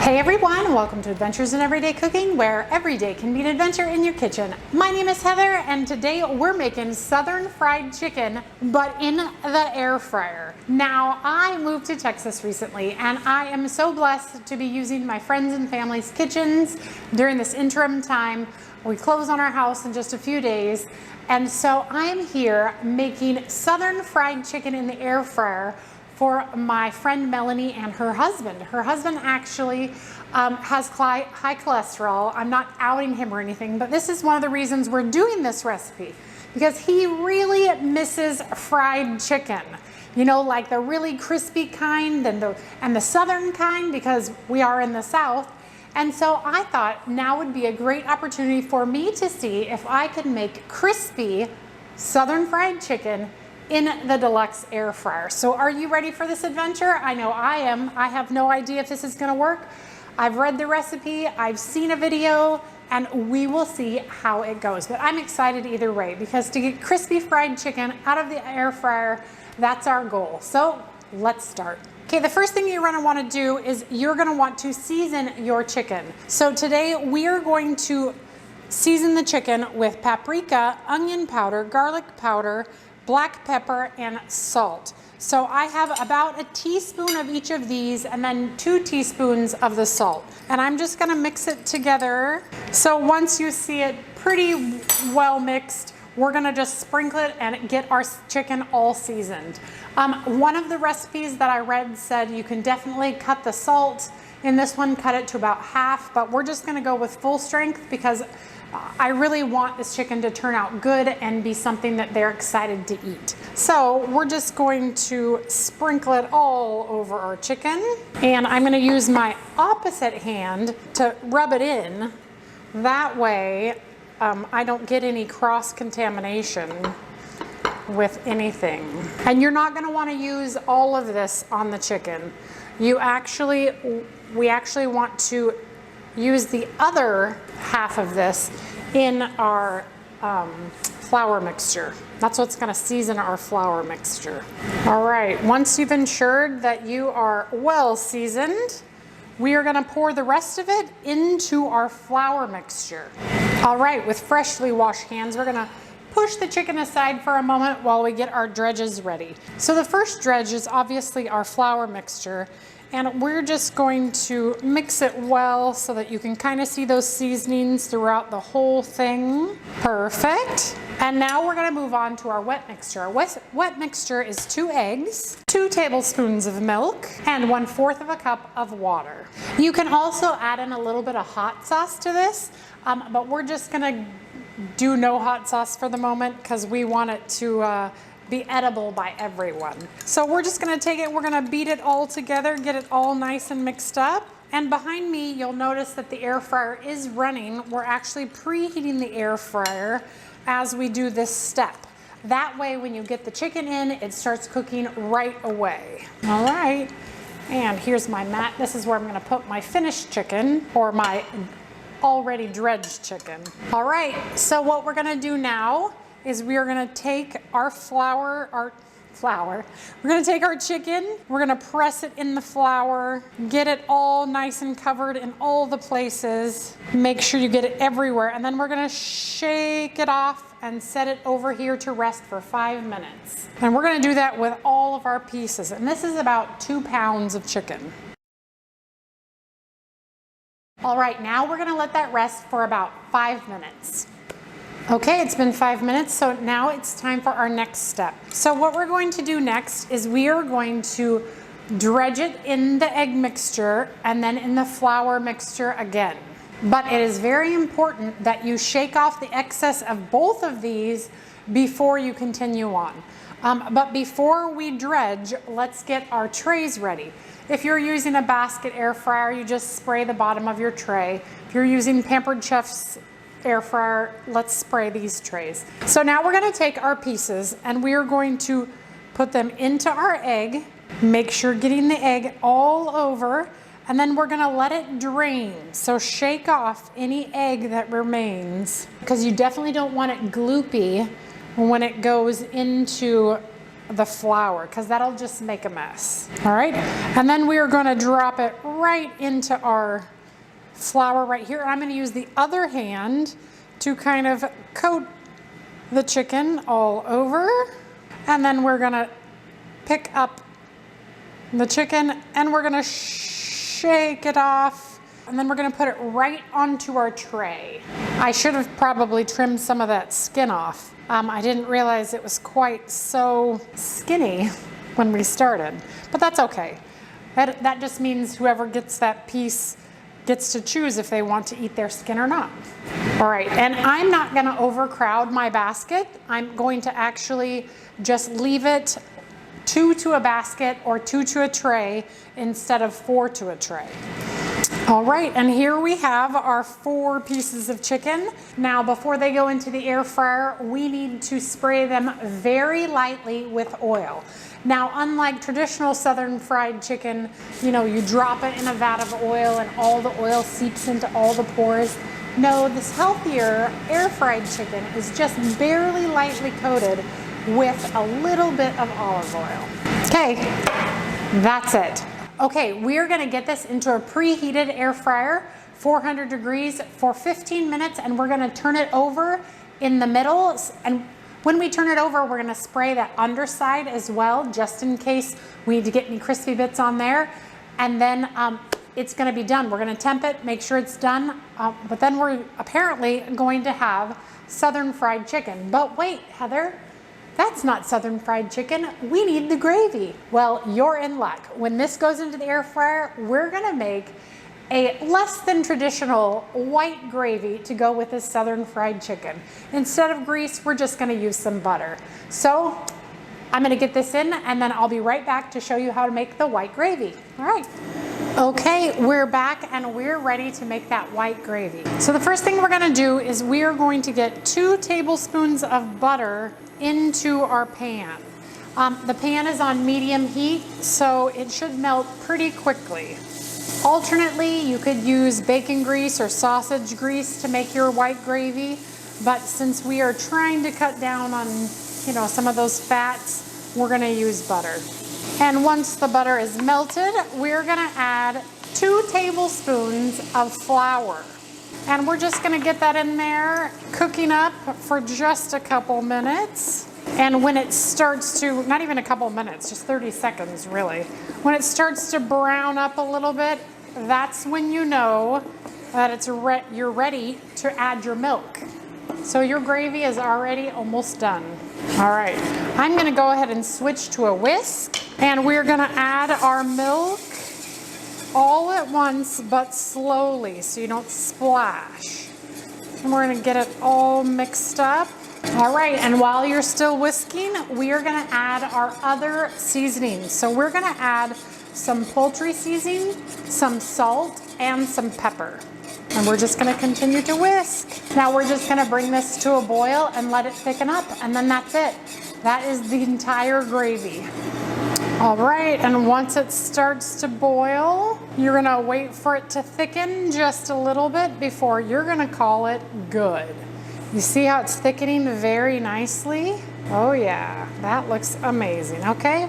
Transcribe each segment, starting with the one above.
Hey everyone, welcome to Adventures in Everyday Cooking, where every day can be an adventure in your kitchen. My name is Heather, and today we're making Southern fried chicken, but in the air fryer. Now, I moved to Texas recently, and I am so blessed to be using my friends and family's kitchens during this interim time. We close on our house in just a few days, and so I am here making Southern fried chicken in the air fryer for my friend Melanie and her husband. Her husband actually has high cholesterol. I'm not outing him or anything, but this is one of the reasons we're doing this recipe, because he really misses fried chicken. You know, like the really crispy kind and the southern kind, because we are in the South. And so I thought now would be a great opportunity for me to see if I could make crispy Southern fried chicken in the deluxe air fryer. So are you ready for this adventure? I know I am. I have no idea if this is gonna work. I've read the recipe, I've seen a video, and we will see how it goes. But I'm excited either way, because to get crispy fried chicken out of the air fryer, that's our goal. So let's start. Okay, the first thing you're gonna wanna do is you're gonna want to season your chicken. So today we are going to season the chicken with paprika, onion powder, garlic powder, black pepper, and salt. So I have about a teaspoon of each of these and then 2 teaspoons of the salt. And I'm just gonna mix it together. So once you see it pretty well mixed, we're gonna just sprinkle it and get our chicken all seasoned. One of the recipes that I read said you can definitely cut the salt. In this one, cut it to about half, but we're just gonna go with full strength because I really want this chicken to turn out good and be something that they're excited to eat. So we're just going to sprinkle it all over our chicken. And I'm gonna use my opposite hand to rub it in. That way, I don't get any cross-contamination with anything. And you're not gonna wanna use all of this on the chicken. We actually want to use the other half of this in our flour mixture. That's what's gonna season our flour mixture. All right, once you've ensured that you are well seasoned, we are gonna pour the rest of it into our flour mixture. All right, with freshly washed hands, we're gonna push the chicken aside for a moment while we get our dredges ready. So the first dredge is obviously our flour mixture, and we're just going to mix it well so that you can kind of see those seasonings throughout the whole thing. Perfect. And now we're gonna move on to our wet mixture. Our wet mixture is 2 eggs, 2 tablespoons of milk, and 1/4 of a cup of water. You can also add in a little bit of hot sauce to this, but we're just gonna do no hot sauce for the moment because we want it to be edible by everyone. So we're just gonna take it, we're gonna beat it all together, get it all nice and mixed up. And behind me, you'll notice that the air fryer is running. We're actually preheating the air fryer as we do this step. That way, when you get the chicken in, it starts cooking right away. All right, and here's my mat. This is where I'm gonna put my finished chicken, or my already dredged chicken. All right, so what we're gonna do now is we are gonna take our we're gonna take our chicken, we're gonna press it in the flour, get it all nice and covered in all the places. Make sure you get it everywhere, and then we're gonna shake it off and set it over here to rest for 5 minutes. And we're gonna do that with all of our pieces. And this is about 2 pounds of chicken. All right, now we're gonna let that rest for about 5 minutes. Okay, it's been 5 minutes, so now it's time for our next step. So what we're going to do next is we are going to dredge it in the egg mixture and then in the flour mixture again. But it is very important that you shake off the excess of both of these before you continue on. But before we dredge, let's get our trays ready. If you're using a basket air fryer, you just spray the bottom of your tray. If you're using Pampered Chef's air fryer, let's spray these trays. So now we're gonna take our pieces and we are going to put them into our egg. Make sure getting the egg all over, and then we're gonna let it drain. So shake off any egg that remains, because you definitely don't want it gloopy when it goes into the flour because that'll just make a mess. All right, and then we are going to drop it right into our flour right here. I'm going to use the other hand to kind of coat the chicken all over, and then we're going to pick up the chicken and we're going to shake it off, and then we're going to put it right onto our tray. I should have probably trimmed some of that skin off. I didn't realize it was quite so skinny when we started, but that's okay. That just means whoever gets that piece gets to choose if they want to eat their skin or not. All right, and I'm not gonna overcrowd my basket. I'm going to actually just leave it 2 to a basket or 2 to a tray instead of 4 to a tray. All right, and here we have our 4 pieces of chicken. Now, before they go into the air fryer, we need to spray them very lightly with oil. Now, unlike traditional Southern fried chicken, you know, you drop it in a vat of oil and all the oil seeps into all the pores. No, this healthier air fried chicken is just barely lightly coated with a little bit of olive oil. Okay, that's it. Okay, we're gonna get this into a preheated air fryer, 400 degrees for 15 minutes, and we're gonna turn it over in the middle. And when we turn it over, we're gonna spray that underside as well, just in case we need to get any crispy bits on there. And then it's gonna be done. We're gonna temp it, make sure it's done, but then we're apparently going to have Southern fried chicken. But wait, Heather, that's not Southern fried chicken. We need the gravy. Well, you're in luck. When this goes into the air fryer, we're gonna make a less than traditional white gravy to go with this Southern fried chicken. Instead of grease, we're just gonna use some butter. So I'm gonna get this in and then I'll be right back to show you how to make the white gravy. All right. Okay, we're back and we're ready to make that white gravy. So the first thing we're gonna do is we are going to get 2 tablespoons of butter into our pan. The pan is on medium heat, so it should melt pretty quickly. Alternately, you could use bacon grease or sausage grease to make your white gravy, but since we are trying to cut down on, you know, some of those fats, we're gonna use butter. And once the butter is melted, we're gonna add 2 tablespoons of flour. And we're just gonna get that in there, cooking up for just a couple minutes. And when it starts to, not even a couple minutes, just 30 seconds really. When it starts to brown up a little bit, that's when you know that you're ready to add your milk. So your gravy is already almost done. All right, I'm gonna go ahead and switch to a whisk, and we're gonna add our milk all at once, but slowly, so you don't splash. And we're gonna get it all mixed up. All right, and while you're still whisking, we are gonna add our other seasonings. So we're gonna add some poultry seasoning, some salt, and some pepper. And we're just gonna continue to whisk. Now we're just gonna bring this to a boil and let it thicken up, and then that's it. That is the entire gravy. All right, and once it starts to boil, you're gonna wait for it to thicken just a little bit before you're gonna call it good. You see how it's thickening very nicely? Oh yeah, that looks amazing. Okay,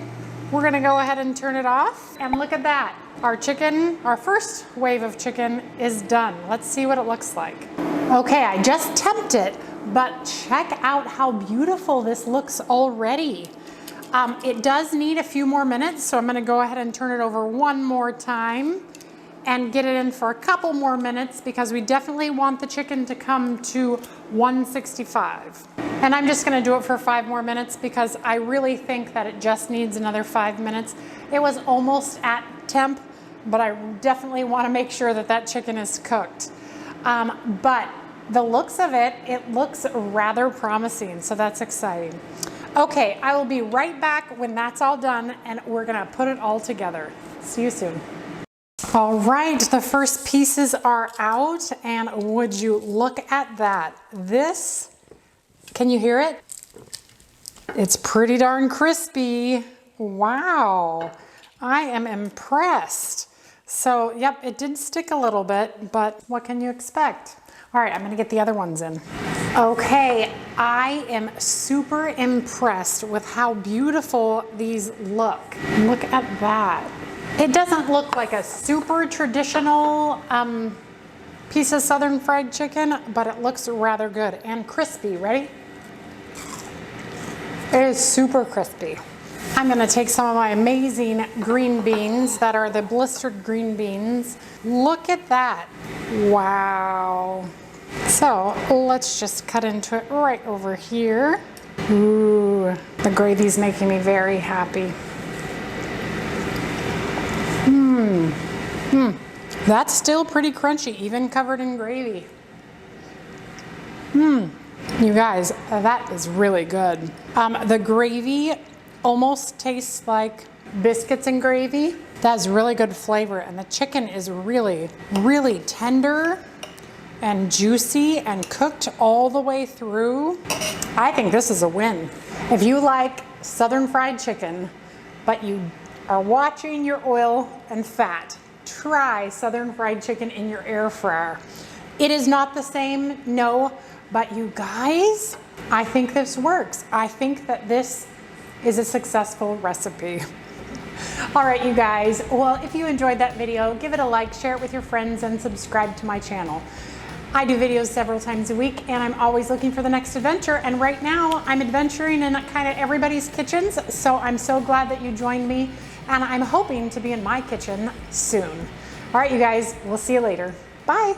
we're gonna go ahead and turn it off, and look at that. Our chicken, our first wave of chicken is done. Let's see what it looks like. Okay, I just temped it, but check out how beautiful this looks already. It does need a few more minutes, so I'm gonna go ahead and turn it over one more time and get it in for a couple more minutes because we definitely want the chicken to come to 165. And I'm just gonna do it for 5 more minutes because I really think that it just needs another 5 minutes. It was almost at temp, but I definitely wanna make sure that that chicken is cooked. But the looks of it, it looks rather promising, so that's exciting. Okay, I will be right back when that's all done and we're gonna put it all together. See you soon. All right, the first pieces are out, and would you look at that? This, can you hear it? It's pretty darn crispy. Wow, I am impressed. So, yep, it did stick a little bit, but what can you expect? All right, I'm gonna get the other ones in. Okay, I am super impressed with how beautiful these look. Look at that. It doesn't look like a super traditional piece of Southern fried chicken, but it looks rather good and crispy. Ready? It is super crispy. I'm gonna take some of my amazing green beans that are the blistered green beans. Look at that. Wow. So let's just cut into it right over here. Ooh, the gravy's making me very happy. That's still pretty crunchy, even covered in gravy. You guys, that is really good. The gravy almost tastes like biscuits and gravy. That has really good flavor, and the chicken is really, really tender and juicy and cooked all the way through. I think this is a win. If you like Southern fried chicken, but you are watching your oil and fat, try Southern fried chicken in your air fryer. It is not the same, no, but you guys, I think this works. I think that this is a successful recipe. All right, you guys, well, if you enjoyed that video, give it a like, share it with your friends, and subscribe to my channel. I do videos several times a week, and I'm always looking for the next adventure, and right now I'm adventuring in kind of everybody's kitchens, so I'm so glad that you joined me, and I'm hoping to be in my kitchen soon. All right, you guys, we'll see you later. Bye.